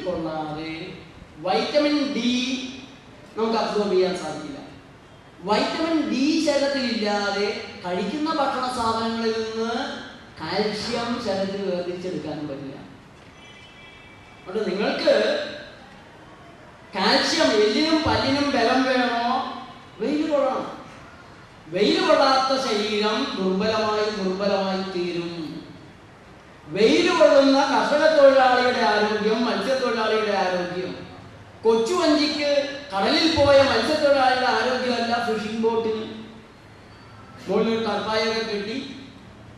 ഉൾക്കൊള്ളാതെ vitamin D നമുക്ക് absorb ചെയ്യാൻ സാധിക്കില്ല. വൈറ്റമിൻ ഡി ശരീരത്തിലില്ലാതെ കഴിക്കുന്ന ഭക്ഷണ സാധനങ്ങളിൽ നിന്ന് കാൽഷ്യം ശരീരത്തിൽ വേർതിരിച്ചെടുക്കാനും പറ്റില്ല. അതുകൊണ്ട് നിങ്ങൾക്ക് കാൽഷ്യം എല്ലിനും പല്ലിനും ബലം വേണോ? വെയിൽ കൊള്ളണം. വെയിൽ കൊള്ളാത്ത ശരീരം ദുർബലമായി തീരും. വെയിൽ കൊള്ളുന്ന കർഷക തൊഴിലാളിയുടെ ആരോഗ്യം, മത്സ്യത്തൊഴിലാളിയുടെ ആരോഗ്യം, കൊച്ചുവഞ്ചിക്ക് കടലിൽ പോയ മത്സ്യത്തൊഴിലാളിയുടെ ആരോഗ്യമല്ല ഫിഷിംഗ് ബോട്ടിന് മുകളിൽ കർപ്പായൊക്കെ കെട്ടി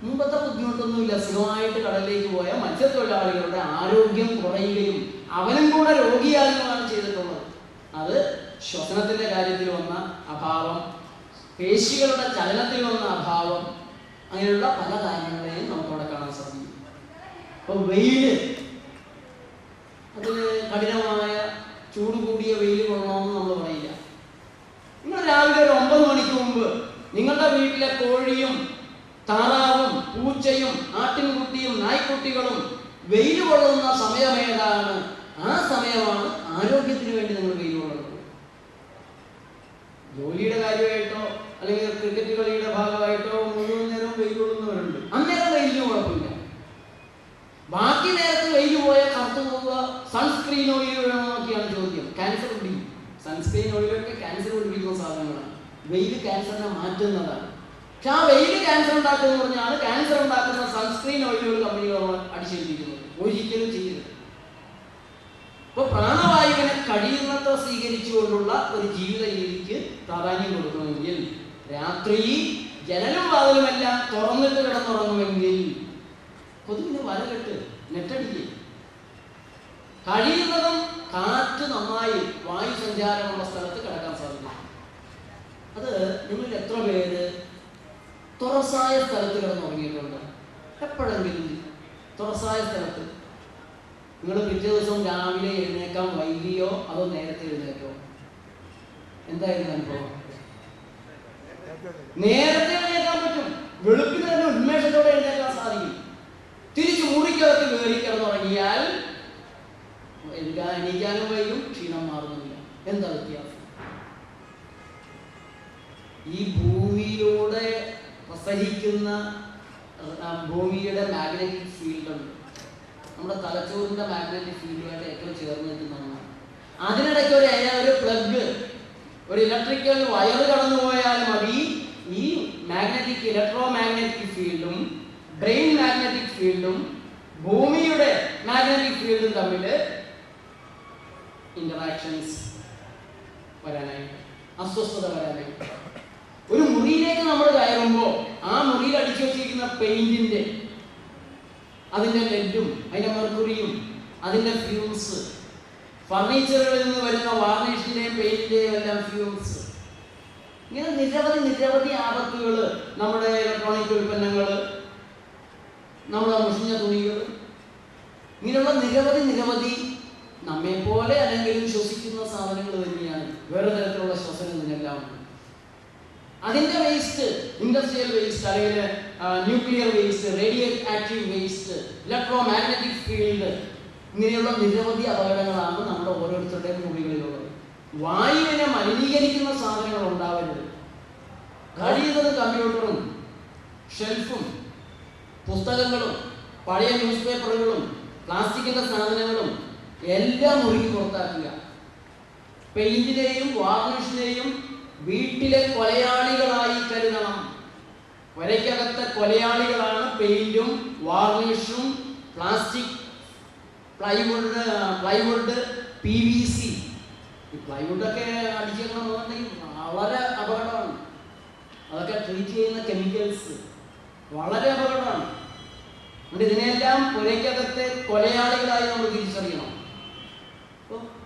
മുമ്പത്തെ ബുദ്ധിമുട്ടൊന്നുമില്ല. സുഖമായിട്ട് കടലിലേക്ക് പോയ മത്സ്യത്തൊഴിലാളികളുടെ ആരോഗ്യം കുറയുകയും അവനും കൂടെ രോഗിയാകുകയാണ് ചെയ്തിട്ടുള്ളത്. അത് ശ്വസനത്തിന്റെ കാര്യത്തിൽ വന്ന അഭാവം, പേശികളുടെ ചലനത്തിൽ വന്ന അഭാവം, അങ്ങനെയുള്ള പല കാര്യങ്ങളെയും നമുക്കവിടെ കാണാൻ സാധിക്കും. അപ്പൊ വെയില്, അതിന് കഠിനമായ ചൂട് കൂടിയ വെയിൽ കൊള്ളണമെന്ന് നമ്മൾ പറയില്ല. നിങ്ങൾ രാവിലെ ഒരു 9 മണിക്ക് മുമ്പ് നിങ്ങളുടെ വീട്ടിലെ കോഴിയും താറാവും പൂച്ചയും ആട്ടിൻകുട്ടിയും നായ്ക്കുട്ടികളും വെയിൽ കൊള്ളുന്ന സമയമേതാണ്? ആ സമയമാണ് ആരോഗ്യത്തിന് വേണ്ടി നിങ്ങൾ വെയിൽ കൊള്ളുന്നത്. ജോലിയുടെ കാര്യമായിട്ടോ അല്ലെങ്കിൽ ക്രിക്കറ്റ് കളിയുടെ ഭാഗമായിട്ടോ മുഴുവൻ നേരവും വെയിൽ കൊള്ളുന്നവരുണ്ട്. അന്നേരം വെയിലിന് കുഴപ്പമില്ല. ബാക്കി നേരത്ത് വെയിൽ പോയാൽ കറുത്തു പോവുക. സൺസ്ക്രീൻ ഓയിൽ വേണമെന്നൊക്കെയാണ് ചോദ്യം. ക്യാൻസർ പിടിക്കും. സൺസ്ക്രീൻ ഓയിലൊക്കെ ക്യാൻസർ പിടിപ്പിക്കുന്ന സാധനങ്ങളാണ്. വെയിൽ ക്യാൻസറിനെ മാറ്റുന്നതാണ്. പക്ഷെ ആ വെയിൽ ക്യാൻസർ ഉണ്ടാക്കുമെന്ന് പറഞ്ഞാണ് ക്യാൻസർ ഉണ്ടാക്കുന്ന സൺസ്ക്രീൻ ഓയിലുകൾ കമ്പനികൾ അടിച്ചേൽപ്പിക്കുന്നത്. ഒരിക്കലും ചെയ്യരുത്. ഇപ്പൊ പ്രാണവായുവിനെ കഴിയുന്നത്ര സ്വീകരിച്ചുകൊണ്ടുള്ള ഒരു ജീവിത രീതിക്ക് പ്രാധാന്യം കൊടുക്കണമെങ്കിൽ രാത്രി ജനലും വാതിലുമെല്ലാം തുറന്നിട്ട് കിടന്നുറങ്ങുമെങ്കിൽ കൊതുകിന് വലകെട്ട് നെറ്റടിക്ക്. കഴിയുന്നതും കാറ്റ് നന്നായി വായു സഞ്ചാരമുള്ള സ്ഥലത്ത് കിടക്കാൻ സാധിക്കും. അത് നിങ്ങൾ എത്ര പേര് തുറസായ സ്ഥലത്ത് കിടന്നുറങ്ങിയിട്ടുണ്ട്? എപ്പോഴെങ്കിലും തുറസായ സ്ഥലത്ത് നിങ്ങൾ പിറ്റേ ദിവസം രാവിലെ എഴുന്നേക്കാൻ വൈകിയോ അതോ നേരത്തെ എഴുന്നേക്കോ? എന്തായിരുന്നു അനുഭവം? നേരത്തെ എഴുന്നേക്കാൻ പറ്റും. വെളുപ്പിന് തന്നെ ഉന്മേഷത്തോടെ എഴുന്നേക്കാൻ സാധിക്കും. തിരിച്ചു മുറിക്കകത്ത് കയറി കിടന്നുറങ്ങിയാൽ എണീക്കാനും വൈകും, ക്ഷീണം മാറുന്നില്ല. എന്താ വ്യത്യാസം? ഈ ഭൂമിയിലൂടെ പ്രസരിക്കുന്ന ഭൂമിയുടെ മാഗ്നറ്റിക് ഫീൽഡ് ഉണ്ട്. നമ്മുടെ തലച്ചോറിന്റെ മാഗ്നറ്റിക് ഫീൽഡുമായിട്ട് ഏറ്റവും ചേർന്ന് നിൽക്കുന്നതാണ്. അതിനിടയ്ക്ക് ഒരു പ്ലഗ്, ഒരു ഇലക്ട്രിക്കൽ വയർ കടന്നു പോയാൽ മതി ഈ മാഗ്നറ്റിക് ഇലക്ട്രോ മാഗ്നറ്റിക് ഫീൽഡും ബ്രെയിൻ മാഗ്നറ്റിക് ഫീൽഡും ഭൂമിയുടെ മാഗ്നറ്റിക് ഫീൽഡും തമ്മിൽ ഇന്ററാക്ഷൻസ് വരാനായിട്ട്, അസ്വസ്ഥത വരാനായിട്ട്. ഒരു മുറിയിലേക്ക് നമ്മൾ കയറുമ്പോൾ ആ മുറിയിൽ അടിച്ചു വെച്ചിരിക്കുന്ന പെയിന്റിന്റെ, അതിന്റെ ലെഡും അതിന്റെ മെർക്കുറിയും അതിന്റെ ഫ്യൂംസ്, ഫർണിച്ചറുകളിൽ നിന്ന് വരുന്ന വാർണിഷിന്റെയും പെയിന്റിന്റെയും എല്ലാം ഫ്യൂംസ്, ഇങ്ങനെ നിരവധി ആപത്തുകൾ നമ്മുടെ ഇലക്ട്രോണിക് ഉൽപ്പന്നങ്ങൾ, നമ്മുടെ മുഷിഞ്ഞ തുണികൾ, ഇങ്ങനെയുള്ള നിരവധി നമ്മെ പോലെ അല്ലെങ്കിലും ശ്വസിക്കുന്ന സാധനങ്ങൾ തന്നെയാണ്. വേറെ തരത്തിലുള്ള ശ്വസനം ഇതിനെല്ലാം ഉണ്ട്. അതിന്റെ വേസ്റ്റ്, ഇൻഡസ്ട്രിയൽ വേസ്റ്റ് അല്ലെങ്കിൽ nuclear waste, radio active waste, electro magnetic field, ഇങ്ങനെയുള്ള നിരവധി അപകടങ്ങളാണ് നമ്മുടെ ഓരോരുത്തരുടെയും ഭൂമികളിലുള്ളത്. വായുവിനെ മലിനീകരിക്കുന്ന സാധനങ്ങൾ ഉണ്ടാവരുത്. കഴിയുന്നത് കമ്പ്യൂട്ടറും ഷെൽഫും പുസ്തകങ്ങളും പഴയ ന്യൂസ് പേപ്പറുകളും പ്ലാസ്റ്റിക്കിന്റെ സാധനങ്ങളും എല്ലാം മുറുകി പുറത്താക്കുക. പെയിന്റിനെയും വാർണിഷിനെയും വീട്ടിലെ കൊലയാളികളായി കരുതണം. വരയ്ക്കകത്തെ കൊലയാളികളാണ് പെയിന്റും വാർണിഷും പ്ലാസ്റ്റിക്, പ്ലൈവുഡ്, PVC. ഈ പ്ലൈവുഡൊക്കെ അടിച്ചേക്കണമെന്നുണ്ടെങ്കിൽ വളരെ അപകടമാണ്. അതൊക്കെ ട്രീറ്റ് ചെയ്യുന്ന കെമിക്കൽസ് വളരെ അപകടമാണ്. അതുകൊണ്ട് ഇതിനെല്ലാം പുരയ്ക്കകത്തെ കൊലയാളികളായി നമ്മൾ തിരിച്ചറിയണം.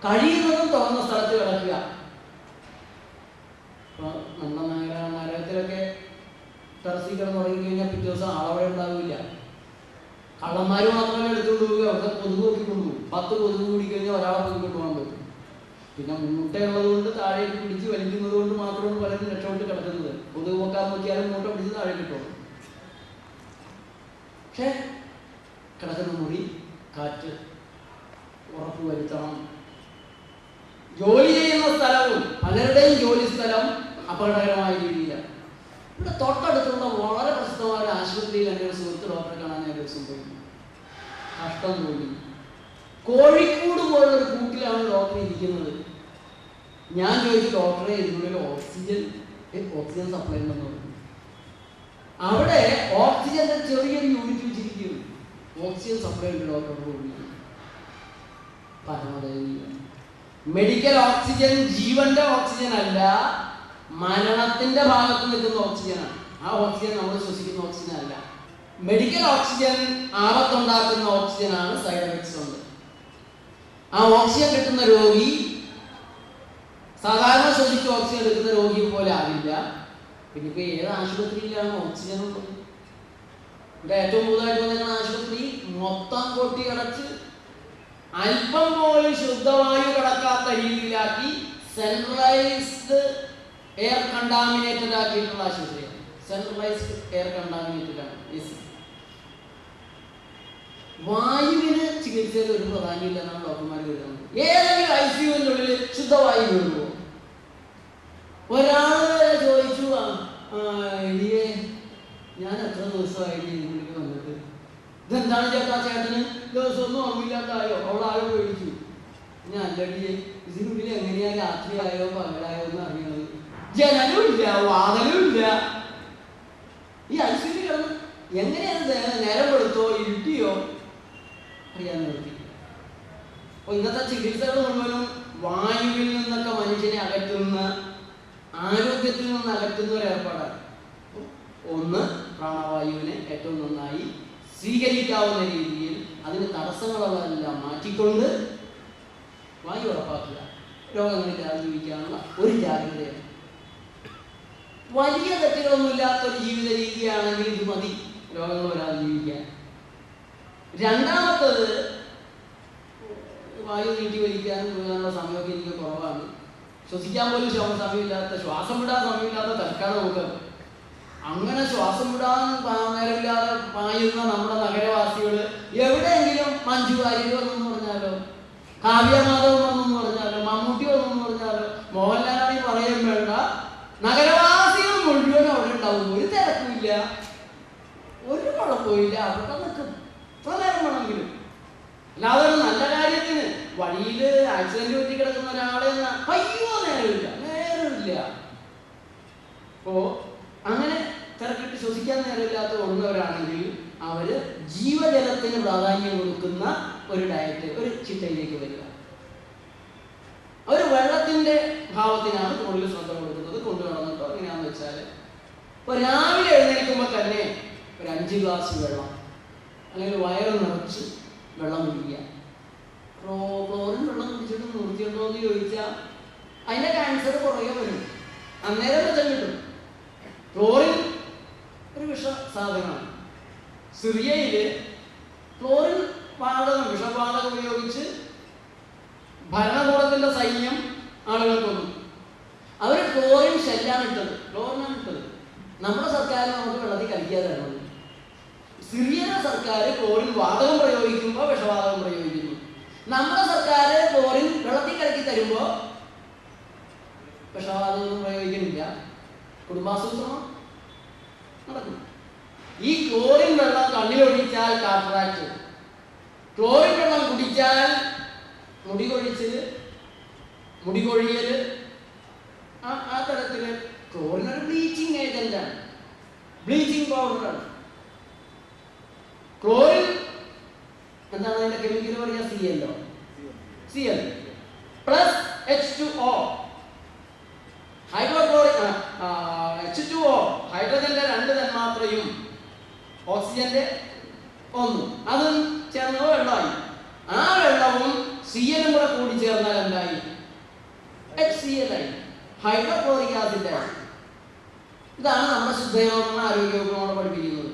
കഴിയുന്നതും തുറന്ന സ്ഥലത്ത് കിടക്കുക. ഇപ്പോൾ നമ്മുടെ നഗരത്തിലൊക്കെ ടെറസിൽ കിടന്നുറങ്ങി കഴിഞ്ഞാൽ പിറ്റേ ദിവസം ആളവിടെ ഉണ്ടാവില്ല. കള്ളന്മാർ മാത്രമേ എടുത്തുകൊണ്ട് പോവുക. അവിടെ കൊതുക് നോക്കി കൊണ്ടുപോകും. 10 കൊതുക് കൂടി കഴിഞ്ഞാൽ ഒരാളെ പൊതുക്കൊണ്ട് പോകാൻ പറ്റും. പിന്നെ മുട്ടയുള്ളത് കൊണ്ട് താഴേക്ക് പിടിച്ച് വലിക്കുന്നത് കൊണ്ട് മാത്രമാണ് പലരും രക്ഷപ്പെട്ട് കിടക്കുന്നത്. കൊതുക് നോക്കാൻ നോക്കിയാലും മുട്ട പിടിച്ച് താഴെ കിട്ടും. പക്ഷേ കിടക്കുന്ന മുറി, കാറ്റ്, ഉറപ്പുവരുത്തണം. ജോലി ചെയ്യുന്ന സ്ഥലവും പലരുടെയും ജോലി സ്ഥലം അപകടകരമായ രീതിയിലാണ്. ഇവിടെ തൊട്ടടുത്തുള്ള വളരെ പ്രസിദ്ധമായ ഒരു ആശുപത്രിയിൽ എൻ്റെ ഒരു സുഹൃത്ത് ഡോക്ടറെ കാണാൻ ഞാൻ ദിവസം പോയി. കഷ്ടം തോന്നി. കോഴിക്കോട് പോലുള്ളൊരു കൂട്ടിലാണ് ഡോക്ടർ ഇരിക്കുന്നത്. ഞാൻ ചോദിച്ചു, ഡോക്ടറെ ഇതിനുള്ളിൽ ഓക്സിജൻ സപ്ലൈ ഉണ്ടെന്ന് പറഞ്ഞു. അവിടെ ഓക്സിജന്റെ ചെറിയൊരു യൂണിറ്റ് വെച്ചിരിക്കുന്നു. ഓക്സിജൻ സപ്ലൈ ഉണ്ട് ഡോക്ടറുടെ കൂടി. പരമദയനീയം. മെഡിക്കൽ ഓക്സിജൻ ജീവന്റെ ഓക്സിജൻ അല്ല, മരണത്തിന്റെ ഭാഗത്ത് നിൽക്കുന്ന ഓക്സിജനാണ്. ആ ഓക്സിജൻ നമ്മൾ ശ്വസിക്കുന്ന ഓക്സിജൻ അല്ല. മെഡിക്കൽ ഓക്സിജൻ ആപത്തുണ്ടാക്കുന്ന ഓക്സിജനാണ്. സൈഡ് എഫക്ട്സ് ഉണ്ട്. ആ ഓക്സിജൻ കിട്ടുന്ന രോഗി സാധാരണ ശ്വസിച്ച് ഓക്സിജൻ എടുക്കുന്ന രോഗിയെ പോലെ ആവില്ല. പിന്നെ ഇപ്പൊ ഏത് ആശുപത്രിയിലാണ് ഓക്സിജൻ ഉള്ളത്? ഇവിടെ ഏറ്റവും കൂടുതലായിട്ട് വന്നിരിക്കുന്ന ആശുപത്രി മൊത്തം കൊട്ടി അടച്ച് അല്പം പോലും ശുദ്ധവായു കടക്കാത്ത രീതിയിലാക്കി സെൻട്രലൈസ്ഡ് എയർ കണ്ടാമിനേറ്റഡ് ആക്കിയിട്ടുള്ള ആശുപത്രിയാണ്. സെൻട്രലൈസ്ഡ് എയർ കണ്ടാമിനേറ്റഡ് ആണ്. വായുവിന് ചികിത്സയിൽ ഒരു പ്രാധാന്യമില്ലെന്നാണ് ഡോക്ടർമാർ കരുതുന്നത്. ഏതെങ്കിലും ICUവിൻ്റെ ഉള്ളിൽ ശുദ്ധവായു വീഴുമോ? ഒരാള് ചോദിച്ചു, എലിയെ ഞാൻ എത്ര ദിവസമായിട്ട് ഇതിനുള്ളിൽ വന്നിട്ട്, ഇതെന്താണ് ചേട്ടാ, ചേട്ടന് ദിവസമൊന്നും ഓർമ്മയില്ലാത്തായോ? അവളാകെ പേടിച്ചു. ഞാൻ അല്ലടിയെ ഇതിനുള്ളിൽ എങ്ങനെയാ രാത്രിയായോ പകലായോ എന്ന് അറിയണത്? ജനലും ഇല്ല, വാതലും ഇല്ല. ഈ ICUവിൽ കിടന്ന് എങ്ങനെയാണ് നേരം വെളുത്തോ ഇരുട്ടിയോ അറിയാൻ നിർത്തി. അപ്പൊ ഇന്നത്തെ ചികിത്സകൾ മുഴുവനും വായുവിൽ നിന്നൊക്കെ മനുഷ്യനെ അകറ്റുന്ന, ആരോഗ്യത്തിൽ നിന്ന് അകറ്റുന്ന ഒരു ഏർപ്പാടാണ്. ഒന്ന്, പ്രാണവായുവിനെ ഏറ്റവും നന്നായി സ്വീകരിക്കാവുന്ന രീതിയിൽ അതിന് തടസ്സങ്ങളെല്ലാം മാറ്റിക്കൊണ്ട് വായു ഉറപ്പാക്കുക. രോഗങ്ങളില്ലാതെ ജീവിക്കാനുള്ള ഒരു ജാഗ്രതയാണ്. വലിയ തെറ്റുകളൊന്നുമില്ലാത്തൊരു ജീവിത രീതിയാണെങ്കിൽ ഇത് മതി രോഗങ്ങൾ വരാതെ ജീവിക്കാൻ. രണ്ടാമത്തത്, വായു നീട്ടി വലിക്കാനും പോകാനുള്ള സമയമൊക്കെ എനിക്ക് കുറവാണ്. ശ്വസിക്കാൻ പോലും സമയമില്ലാത്ത, ശ്വാസം വിടാൻ സമയമില്ലാത്ത തൽക്കാലം നോക്കുക. അങ്ങനെ ശ്വാസം വിടാൻ നേരമില്ലാതെ പായുന്ന നമ്മുടെ നഗരവാസികൾ എവിടെയെങ്കിലും മഞ്ജു വാര്യർ വന്നെന്ന് പറഞ്ഞാലോ, കാവ്യമാധവൻ വന്നെന്ന് പറഞ്ഞാലോ, മമ്മൂട്ടി വന്നെന്ന് പറഞ്ഞാലോ, മോഹൻലാലാണെങ്കിൽ പറയാൻ വേണ്ട, നഗരവാസികൾ മുഴുവൻ അവിടെ ഉണ്ടാവും. ഒരു തിരക്കുമില്ല, ഒരു കുഴപ്പമില്ല, അവിടെ നിൽക്കും എത്ര നേരം വേണമെങ്കിലും. അല്ലാതെ ഒരു നല്ല കാര്യത്തിന് വഴിയിൽ ആക്സിഡന്റ് പറ്റി കിടക്കുന്ന ഒരാളെ അയ്യോ നേരമില്ല. അപ്പോ അങ്ങനെ തിരക്കിട്ട് ശ്വസിക്കാൻ നേരമില്ലാത്ത ഒന്നവരാണെങ്കിൽ അവര് ജീവജലത്തിന് പ്രാധാന്യം കൊടുക്കുന്ന ഒരു ഡയറ്റ്, ഒരു ചിട്ടയിലേക്ക് വരിക. അവർ വെള്ളത്തിന്റെ ഭാവത്തിനാണ് കൂടുതൽ ശ്രദ്ധ കൊടുക്കുന്നത്. കൊണ്ടുവരണമെന്നോ എങ്ങനെയാണെന്ന് വെച്ചാൽ, ഇപ്പൊ രാവിലെ എഴുന്നേൽക്കുമ്പോൾ തന്നെ ഒരു 5 ഗ്ലാസ് വെള്ളം, അല്ലെങ്കിൽ വയറ് നിറച്ച് വെള്ളം കുടിക്കുക. ക്ലോറിൻ വെള്ളം കുടിച്ചിട്ട് നിർത്തിയുണ്ടോ എന്ന് ചോദിച്ചാൽ അതിന്റെ ക്യാൻസർ കുറേ വരും, അന്നേരം മെച്ചം കിട്ടും. ക്ലോറിൻ ഒരു വിഷ സാധനമാണ്. സിറിയയില് ക്ലോറിൻ വാതകം, വിഷവാതകം ഉപയോഗിച്ച് ഭരണകൂടത്തിന്റെ സൈന്യം ആളുകൾ കൊന്നു. അവർ ക്ലോറിൻ ഷെല്ലാണ് ഇട്ടത്, ക്ലോറിനാണ് ഇട്ടത്. നമ്മുടെ സർക്കാർ നമുക്ക് വെള്ളത്തിൽ കളിക്കാതെ തരുന്നത്. സിറിയയുടെ സർക്കാർ ക്ലോറിൻ വാതകം പ്രയോഗിക്കുമ്പോൾ വിഷവാതകം പ്രയോഗിക്കുന്നു. നമ്മുടെ സർക്കാർ ക്ലോറിൻ വെള്ളത്തിൽ കലക്കി തരുമ്പോൾ വിഷവാതകം പ്രയോഗിക്കുന്നില്ല. കുടുംബാസൂത്രണം നടക്കും. ഈ ക്ലോറിൻ വെള്ളം കണ്ണിലൊഴിച്ചാൽ കാറ്ററാക്ട്, ക്ലോറിൻ വെള്ളം കുടിച്ചാൽ മുടി കൊഴിയൽ, ആ തരത്തില് ക്ലോറിൻ ഒരു ബ്ലീച്ചിങ് ഏജന്റാണ്, ബ്ലീച്ചിങ് പൗഡറാണ്. ക്ലോറിൻ എന്താണ് അതിന്റെ കെമിക്കൽ പറയുക? Cl plus H2O, hydrochloric H2O, ഹൈഡ്രജന്റെ 2 തന്മാത്രയും ഓക്സിജന്റെ 1, അതും ചേർന്ന വെള്ളമായി. ആ വെള്ളവും Cl കൂടെ കൂടി ചേർന്നാൽ എന്തായി? HCl ആയി, ഹൈഡ്രോക്ലോറിക് ആസിഡ് ആയി. ഇതാണ് നമ്മുടെ ശുദ്ധജലം ആരോഗ്യ വകുപ്പ് നമ്മളെ പഠിപ്പിക്കുന്നത്.